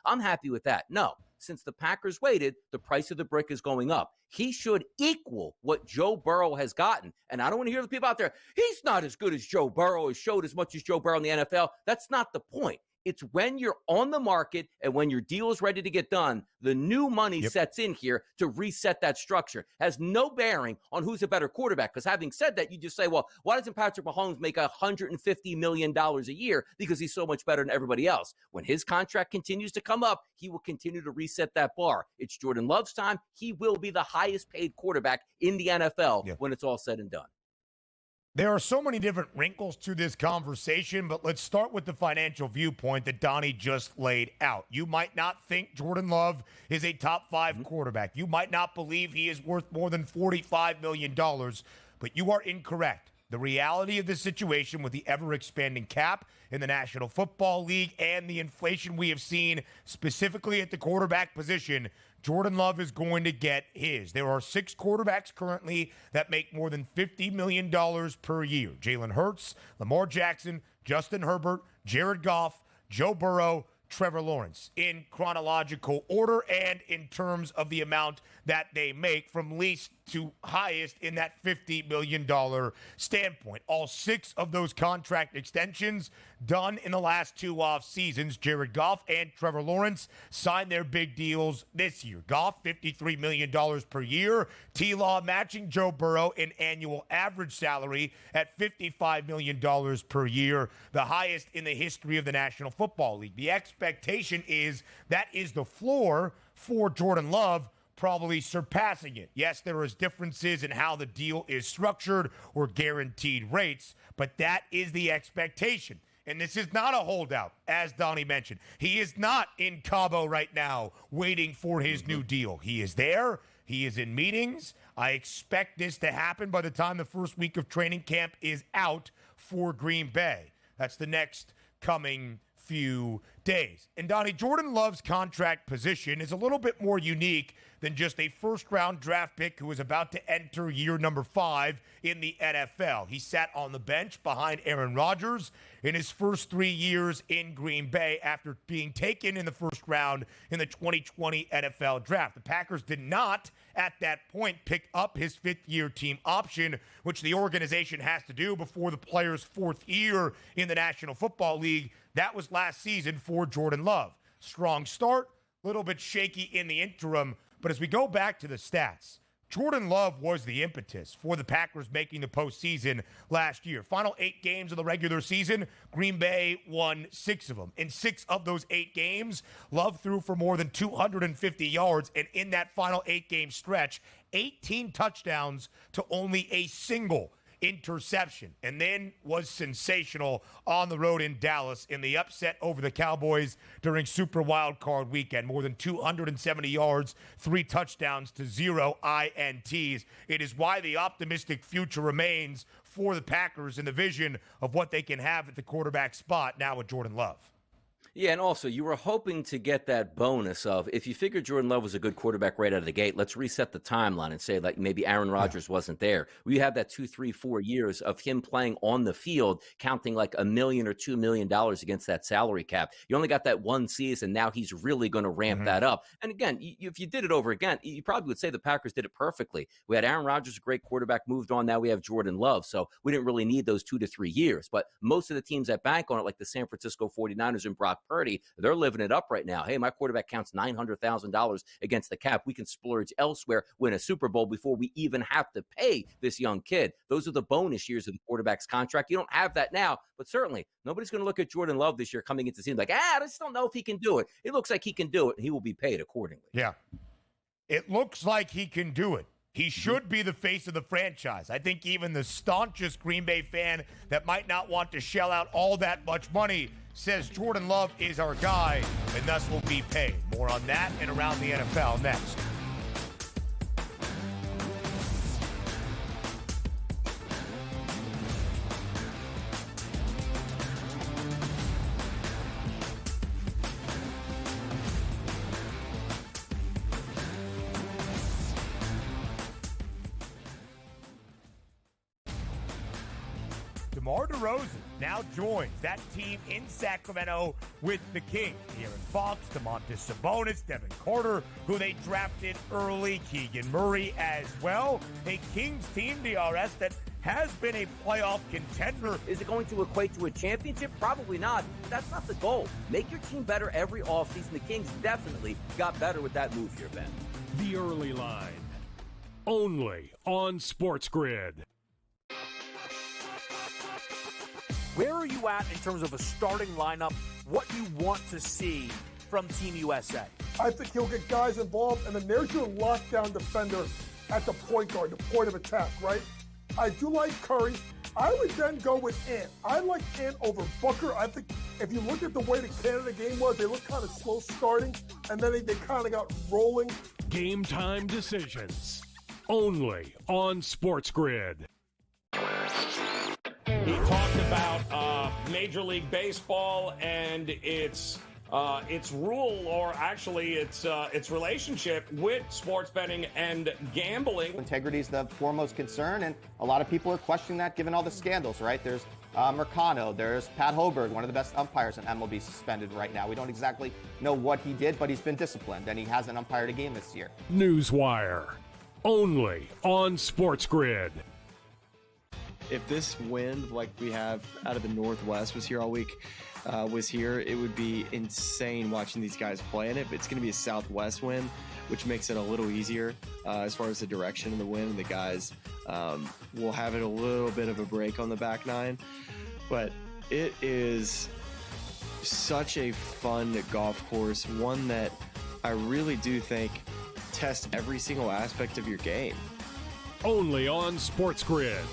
I'm happy with that. No. Since the Packers waited, the price of the brick is going up. He should equal what Joe Burrow has gotten. And I don't want to hear the people out there, he's not as good as Joe Burrow, has showed as much as Joe Burrow in the NFL. That's not the point. It's when you're on the market and when your deal is ready to get done, the new money sets in here to reset that structure. Has no bearing on who's a better quarterback. Because having said that, you just say, well, why doesn't Patrick Mahomes make $150 million a year? Because he's so much better than everybody else. When his contract continues to come up, he will continue to reset that bar. It's Jordan Love's time. He will be the highest paid quarterback in the NFL when it's all said and done. There are so many different wrinkles to this conversation, but let's start with the financial viewpoint that Donnie just laid out. You might not think Jordan Love is a top 5 quarterback. You might not believe he is worth more than $45 million, but you are incorrect. The reality of the situation with the ever-expanding cap in the National Football League and the inflation we have seen specifically at the quarterback position, Jordan Love is going to get his. There are 6 quarterbacks currently that make more than $50 million per year. Jalen Hurts, Lamar Jackson, Justin Herbert, Jared Goff, Joe Burrow, Trevor Lawrence, in chronological order and in terms of the amount that they make from least to highest in that $50 million standpoint. All 6 of those contract extensions done in the last 2 off seasons. Jared Goff and Trevor Lawrence signed their big deals this year. Goff, $53 million per year. T-Law matching Joe Burrow in annual average salary at $55 million per year, the highest in the history of the National Football League. The expectation is that is the floor for Jordan Love, probably surpassing it. Yes, there is differences in how the deal is structured or guaranteed rates, but that is the expectation. And this is not a holdout, as Donnie mentioned. He is not in Cabo right now waiting for his new deal. He is there. He is in meetings. I expect this to happen by the time the first week of training camp is out for Green Bay. That's the next coming few days. And Donnie, Jordan Love's contract position is a little bit more unique than just a first-round draft pick who is about to enter year number 5 in the NFL. He sat on the bench behind Aaron Rodgers in his first 3 years in Green Bay after being taken in the first round in the 2020 NFL Draft. The Packers did not, at that point, pick up his fifth-year team option, which the organization has to do before the player's fourth year in the National Football League. That was last season for Jordan Love. Strong start, little bit shaky in the interim, but as we go back to the stats, Jordan Love was the impetus for the Packers making the postseason last year. Final 8 games of the regular season, Green Bay won 6 of them. In 6 of those 8 games, Love threw for more than 250 yards, and in that final 8-game stretch, 18 touchdowns to only a single interception, and then was sensational on the road in Dallas in the upset over the Cowboys during Super Wild Card weekend. More than 270 yards, 3 touchdowns to 0 INTs. It is why the optimistic future remains for the Packers in the vision of what they can have at the quarterback spot now with Jordan Love. Yeah, and also, you were hoping to get that bonus of, if you figured Jordan Love was a good quarterback right out of the gate, let's reset the timeline and say, like, maybe Aaron Rodgers wasn't there. We have that 2, 3, 4 years of him playing on the field, counting like $1 million or $2 million against that salary cap. You only got that one season. Now he's really going to ramp that up. And again, if you did it over again, you probably would say the Packers did it perfectly. We had Aaron Rodgers, a great quarterback, moved on. Now we have Jordan Love. So we didn't really need those 2 to 3 years. But most of the teams that bank on it, like the San Francisco 49ers and Brock Purdy, they're living it up right now. Hey, my quarterback counts $900,000 against the cap. We can splurge elsewhere, win a Super Bowl before we even have to pay this young kid. Those are the bonus years of the quarterback's contract. You don't have that now, but certainly nobody's going to look at Jordan Love this year coming into the season like, I just don't know if he can do it. It looks like he can do it, and he will be paid accordingly. Yeah. It looks like he can do it. He should be the face of the franchise. I think even the staunchest Green Bay fan that might not want to shell out all that much money says Jordan Love is our guy and thus will be paid. More on that and around the NFL next. DeMar DeRozan now joins that team in Sacramento with the Kings. De'Aaron Fox, Domantas Sabonis, Devin Carter, who they drafted early, Keegan Murray as well. A Kings team, DRS, that has been a playoff contender. Is it going to equate to a championship? Probably not. That's not the goal. Make your team better every offseason. The Kings definitely got better with that move here, Ben. The Early Line. Only on SportsGrid. Where are you at in terms of a starting lineup? What you want to see from Team USA? I think he'll get guys involved, and then there's your lockdown defender at the point guard, the point of attack, right? I do like Curry. I would then go with Ant. I like Ant over Booker. I think if you look at the way the Canada game was, they looked kind of slow starting, and then they kind of got rolling. Game time decisions. Only on SportsGrid. He talked about Major League Baseball and its rule, or actually its relationship with sports betting and gambling. Integrity is the foremost concern, and a lot of people are questioning that given all the scandals, right? There's Mercano, there's Pat Hoberg, one of the best umpires in MLB, suspended right now. We don't exactly know what he did, but he's been disciplined, and he hasn't umpired a game this year. Newswire. Only on SportsGrid. If this wind, like we have out of the Northwest, was here all week, it would be insane watching these guys play in it. But it's going to be a southwest wind, which makes it a little easier as far as the direction of the wind. And the guys will have it a little bit of a break on the back nine. But it is such a fun golf course, one that I really do think tests every single aspect of your game. Only on SportsGrid.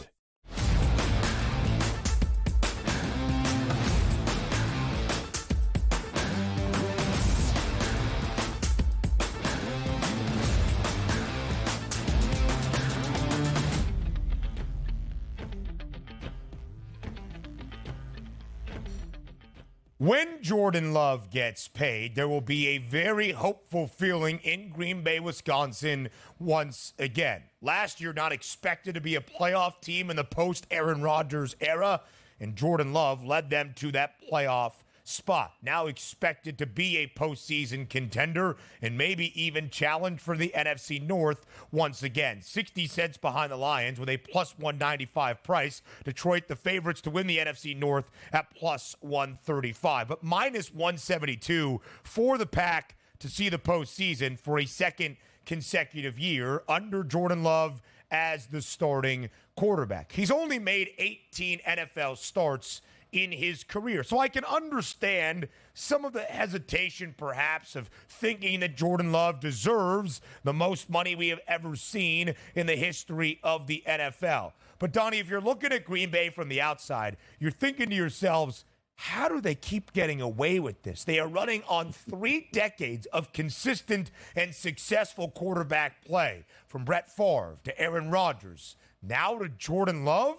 When Jordan Love gets paid, there will be a very hopeful feeling in Green Bay, Wisconsin once again. Last year, not expected to be a playoff team in the post-Aaron Rodgers era, and Jordan Love led them to that playoff spot. Now expected to be a postseason contender and maybe even challenge for the NFC North once again. 60 cents behind the Lions with a plus 195 price. Detroit, the favorites to win the NFC North at plus 135. But minus 172 for the Pack to see the postseason for a second consecutive year under Jordan Love as the starting quarterback. He's only made 18 NFL starts in his career. So I can understand some of the hesitation, perhaps, of thinking that Jordan Love deserves the most money we have ever seen in the history of the NFL. But, Donnie, if you're looking at Green Bay from the outside, you're thinking to yourselves, how do they keep getting away with this? They are running on 3 decades of consistent and successful quarterback play, from Brett Favre to Aaron Rodgers, now to Jordan Love.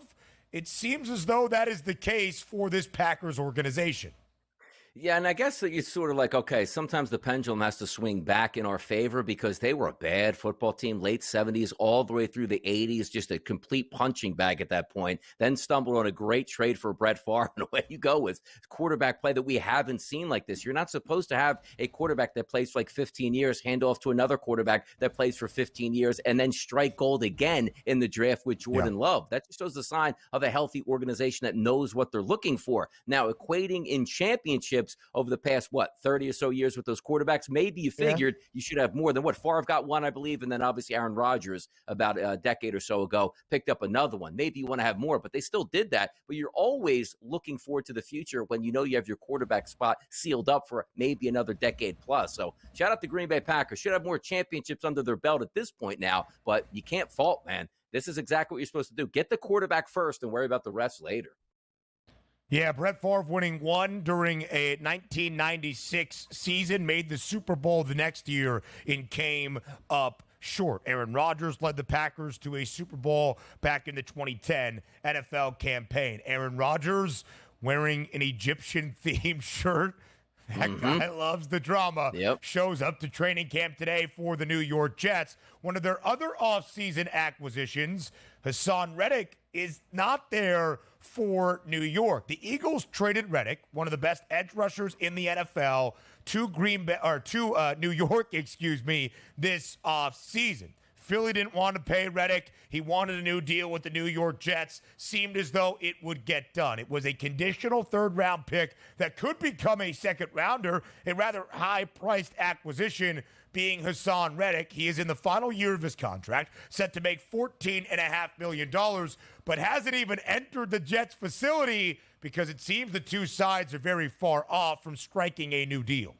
It seems as though that is the case for this Packers organization. Yeah, and I guess that it's sort of like, okay, sometimes the pendulum has to swing back in our favor because they were a bad football team, late 70s, all the way through the 80s, just a complete punching bag at that point, then stumbled on a great trade for Brett Favre, and away you go with quarterback play that we haven't seen like this. You're not supposed to have a quarterback that plays for like 15 years, hand off to another quarterback that plays for 15 years, and then strike gold again in the draft with Jordan Love. That just shows the sign of a healthy organization that knows what they're looking for. Now, equating in championships over the past, 30 or so years with those quarterbacks, maybe you figured you should have more than Favre got one, I believe, and then obviously Aaron Rodgers about a decade or so ago picked up another one. Maybe you want to have more, but they still did that. But you're always looking forward to the future when you know you have your quarterback spot sealed up for maybe another decade plus. So shout out to Green Bay Packers. Should have more championships under their belt at this point now, but you can't fault, man. This is exactly what you're supposed to do. Get the quarterback first and worry about the rest later. Yeah, Brett Favre winning 1 during a 1996 season, made the Super Bowl the next year and came up short. Aaron Rodgers led the Packers to a Super Bowl back in the 2010 NFL campaign. Aaron Rodgers wearing an Egyptian-themed shirt. That guy loves the drama. Shows up to training camp today for the New York Jets. One of their other offseason acquisitions, Hassan Reddick, is not there for New York. The Eagles traded Reddick, one of the best edge rushers in the NFL, to New York, this offseason. Philly didn't want to pay Reddick. He wanted a new deal with the New York Jets. Seemed as though it would get done. It was a conditional third-round pick that could become a second-rounder, a rather high-priced acquisition being Hassan Reddick. He is in the final year of his contract, set to make $14.5 million, but hasn't even entered the Jets facility because it seems the two sides are very far off from striking a new deal.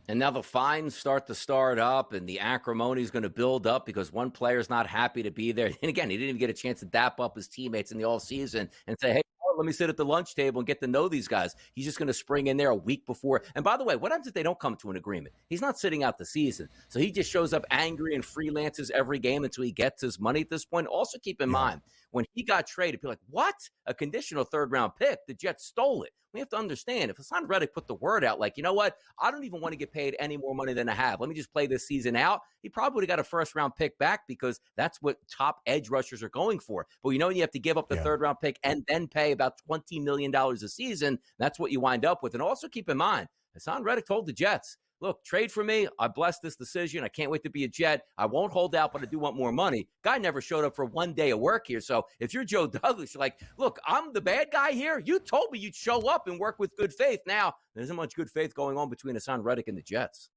And now the fines start up, and the acrimony is going to build up because one player's not happy to be there. And again, he didn't even get a chance to dap up his teammates in the offseason and say, hey, let me sit at the lunch table and get to know these guys. He's just going to spring in there a week before. And by the way, what happens if they don't come to an agreement? He's not sitting out the season. So he just shows up angry and freelances every game until he gets his money at this point. Also keep in mind, when he got traded, people are like, what? A conditional third-round pick? The Jets stole it. We have to understand, if Hassan Reddick put the word out, like, you know what? I don't even want to get paid any more money than I have. Let me just play this season out. He probably would have got a first-round pick back because that's what top edge rushers are going for. But you know, you have to give up the third-round pick and then pay about $20 million a season. That's what you wind up with. And also keep in mind, Hassan Reddick told the Jets, look, trade for me. I bless this decision. I can't wait to be a Jet. I won't hold out, but I do want more money. Guy never showed up for 1 day of work here. So if you're Joe Douglas, you're like, look, I'm the bad guy here. You told me you'd show up and work with good faith. Now, there isn't much good faith going on between Hassan Reddick and the Jets.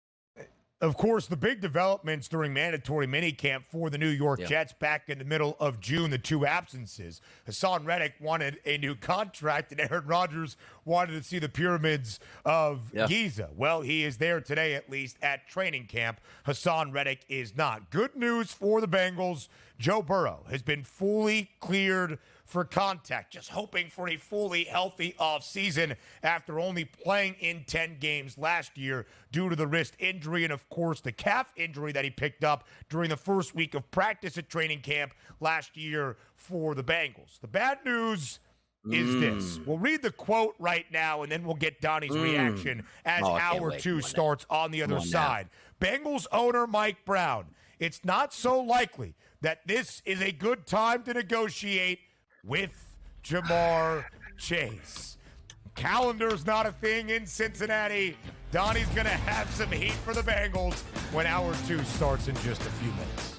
Of course, the big developments during mandatory minicamp for the New York Jets back in the middle of June, the 2 absences. Hassan Reddick wanted a new contract, and Aaron Rodgers wanted to see the pyramids of Giza. Well, he is there today, at least, at training camp. Hassan Reddick is not. Good news for the Bengals. Joe Burrow has been fully cleared for contact, just hoping for a fully healthy offseason after only playing in 10 games last year due to the wrist injury and, of course, the calf injury that he picked up during the first week of practice at training camp last year for the Bengals. The bad news, is this. We'll read the quote right now, and then we'll get Donnie's reaction as hour 2 starts on the other side. Bengals owner Mike Brown. It's not so likely that this is a good time to negotiate with Jamar Chase. Calendar's not a thing in Cincinnati. Donnie's going to have some heat for the Bengals when hour 2 starts in just a few minutes.